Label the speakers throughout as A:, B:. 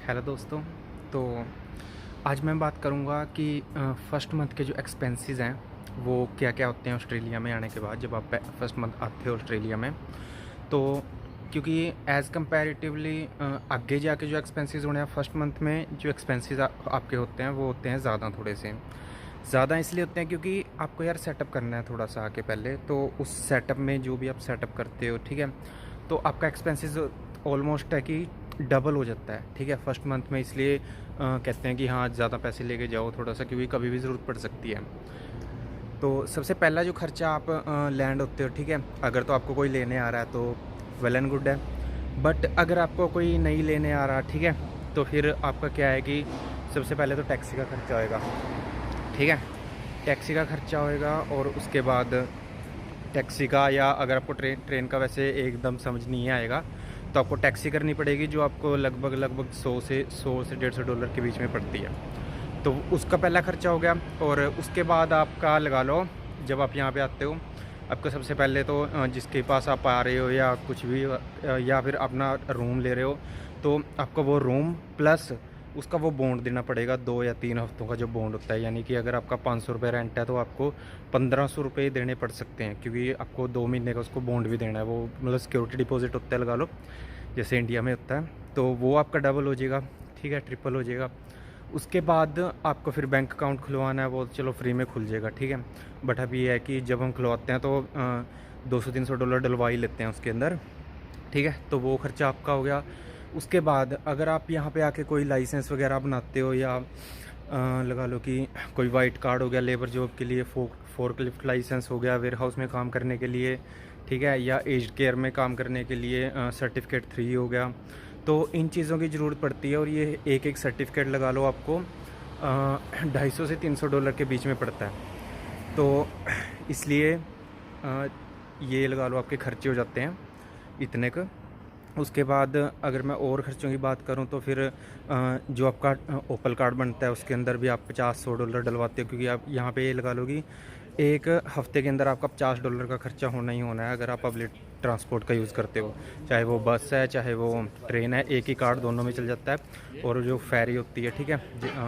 A: Hello दोस्तों। तो आज मैं बात करूंगा कि फ़र्स्ट मंथ के जो एक्सपेंसेस हैं वो क्या क्या होते हैं ऑस्ट्रेलिया में आने के बाद, जब आप फर्स्ट मंथ आते हो ऑस्ट्रेलिया में। तो क्योंकि एज़ कंपैरेटिवली आगे जाके जो एक्सपेंसेस होने हैं फर्स्ट मंथ में, जो एक्सपेंसेस आपके होते हैं वो होते हैं ज़्यादा, थोड़े से ज़्यादा इसलिए होते हैं क्योंकि आपको यार सेटअप करना है थोड़ा सा आके पहले। तो उस सेटअप में जो भी आप सेटअप करते हो, ठीक है, तो आपका एक्सपेंसेस ऑलमोस्ट है कि डबल हो जाता है, ठीक है, फर्स्ट मंथ में। इसलिए कहते हैं कि हाँ, ज़्यादा पैसे लेके जाओ थोड़ा सा, क्योंकि कभी भी ज़रूरत पड़ सकती है। तो सबसे पहला जो खर्चा आप लैंड होते हो, ठीक है, अगर तो आपको कोई लेने आ रहा है तो वेल एंड गुड है। बट अगर आपको कोई नहीं लेने आ रहा, ठीक है, तो फिर आपका क्या है कि सबसे पहले तो टैक्सी का खर्चा होएगा, ठीक है, टैक्सी का खर्चा होएगा। और उसके बाद टैक्सी का, या अगर आपको ट्रेन का वैसे एकदम समझ नहीं आएगा तो आपको टैक्सी करनी पड़ेगी, जो आपको लगभग 100 से $150 के बीच में पड़ती है। तो उसका पहला खर्चा हो गया। और उसके बाद आपका लगा लो, जब आप यहाँ पे आते हो, आपको सबसे पहले तो जिसके पास आप आ रहे हो या कुछ भी, या फिर अपना रूम ले रहे हो, तो आपको वो रूम प्लस उसका वो बॉन्ड देना पड़ेगा। 2 या 3 हफ्तों का जो बॉन्ड होता है, यानी कि अगर आपका 500 रुपये रेंट है तो आपको 1500 रुपये देने पड़ सकते हैं, क्योंकि आपको 2 महीने का उसको बॉन्ड भी देना है। वो मतलब सिक्योरिटी डिपॉजिट होता है, लगा लो, जैसे इंडिया में होता है। तो वो आपका डबल हो जाएगा, ठीक है, ट्रिपल हो जाएगा। उसके बाद आपको फिर बैंक अकाउंट खुलवाना है, वो चलो फ्री में खुल जाएगा, ठीक है। बट अब ये है कि जब हम खुलवाते हैं तो $200-300 डलवा ही लेते हैं उसके अंदर, ठीक है। तो वो खर्चा आपका हो गया। उसके बाद अगर आप यहाँ पे आके कोई लाइसेंस वगैरह बनाते हो, या लगा लो कि कोई वाइट कार्ड हो गया लेबर जॉब के लिए, फोर्कलिफ्ट लाइसेंस हो गया वेयर हाउस में काम करने के लिए, ठीक है, या एज्ड केयर में काम करने के लिए सर्टिफिकेट 3 हो गया। तो इन चीज़ों की ज़रूरत पड़ती है, और ये एक एक सर्टिफिकेट लगा लो आपको 250 से $300 के बीच में पड़ता है। तो इसलिए ये लगा लो आपके खर्चे हो जाते हैं इतने का। उसके बाद अगर मैं और खर्चों की बात करूं तो फिर जो आपका ओपल कार्ड बनता है उसके अंदर भी आप $50-100 डलवाते हो, क्योंकि आप यहाँ पे ये लगा लो कि एक हफ्ते के अंदर आपका $50 का खर्चा होना ही होना है अगर आप पब्लिक ट्रांसपोर्ट का यूज़ करते हो, चाहे वो बस है चाहे वो ट्रेन है। एक ही कार्ड दोनों में चल जाता है। और जो फेरी होती है, ठीक है,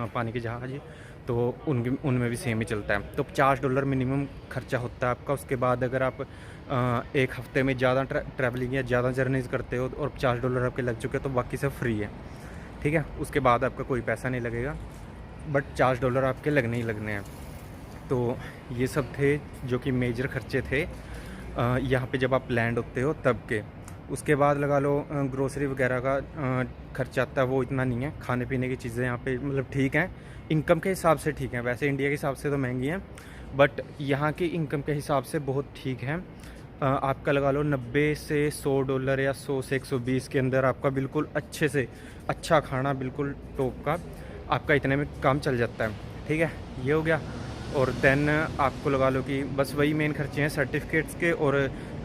A: पानी के जहाज़, तो उनमें भी सेम ही चलता है। तो $50 मिनिमम खर्चा होता है आपका। उसके बाद अगर आप एक हफ्ते में ज़्यादा ट्रैवलिंग या ज़्यादा जर्नीज़ करते हो और $50 आपके लग चुके हैं, तो बाकी सब फ्री है, ठीक है। उसके बाद आपका कोई पैसा नहीं लगेगा, बट $50 आपके लगने ही लगने हैं। तो ये सब थे जो कि मेजर खर्चे थे यहाँ पे जब आप लैंड होते हो तब के। उसके बाद लगा लो ग्रोसरी वगैरह का खर्चा आता है, वो इतना नहीं है। खाने पीने की चीज़ें यहाँ पे मतलब ठीक हैं, इनकम के हिसाब से ठीक हैं। वैसे इंडिया के हिसाब से तो महंगी हैं, बट यहाँ की इनकम के हिसाब से बहुत ठीक है। आपका लगा लो 90 से $100 या 100 से 120 के अंदर आपका बिल्कुल अच्छे से अच्छा खाना, बिल्कुल टॉप का, आपका इतने में काम चल जाता है, ठीक है। ये हो गया। और देन आपको लगा लो कि बस वही मेन खर्चे हैं सर्टिफिकेट्स के। और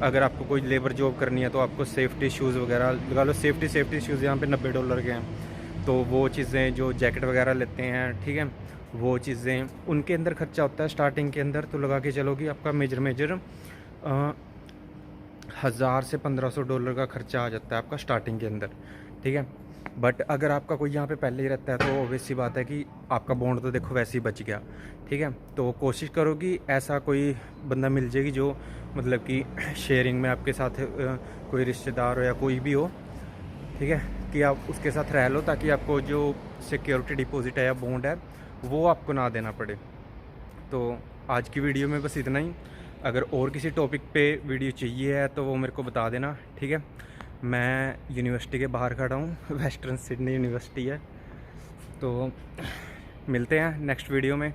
A: अगर आपको कोई लेबर जॉब करनी है तो आपको सेफ्टी शूज़ वगैरह लगा लो। सेफ्टी शूज़ यहाँ पे $90 के हैं। तो वो चीज़ें जो जैकेट वगैरह लेते हैं, ठीक है, वो चीज़ें उनके अंदर खर्चा होता है स्टार्टिंग के अंदर। तो लगा के चलो कि आपका मेजर 1000 से $1500 का खर्चा आ जाता है आपका स्टार्टिंग के अंदर, ठीक है। बट अगर आपका कोई यहाँ पे पहले ही रहता है तो ऑब्वियस सी बात है कि आपका बॉन्ड तो देखो वैसे ही बच गया, ठीक है। तो कोशिश करो कि ऐसा कोई बंदा मिल जाएगी जो मतलब कि शेयरिंग में आपके साथ कोई रिश्तेदार हो या कोई भी हो, ठीक है, कि आप उसके साथ रह लो, ताकि आपको जो सिक्योरिटी डिपॉजिट है या बॉन्ड है वो आपको ना देना पड़े। तो आज की वीडियो में बस इतना ही। अगर और किसी टॉपिक पे वीडियो चाहिए है तो वो मेरे को बता देना, ठीक है। मैं यूनिवर्सिटी के बाहर खड़ा हूँ, वेस्टर्न सिडनी यूनिवर्सिटी है। तो मिलते हैं नेक्स्ट वीडियो में।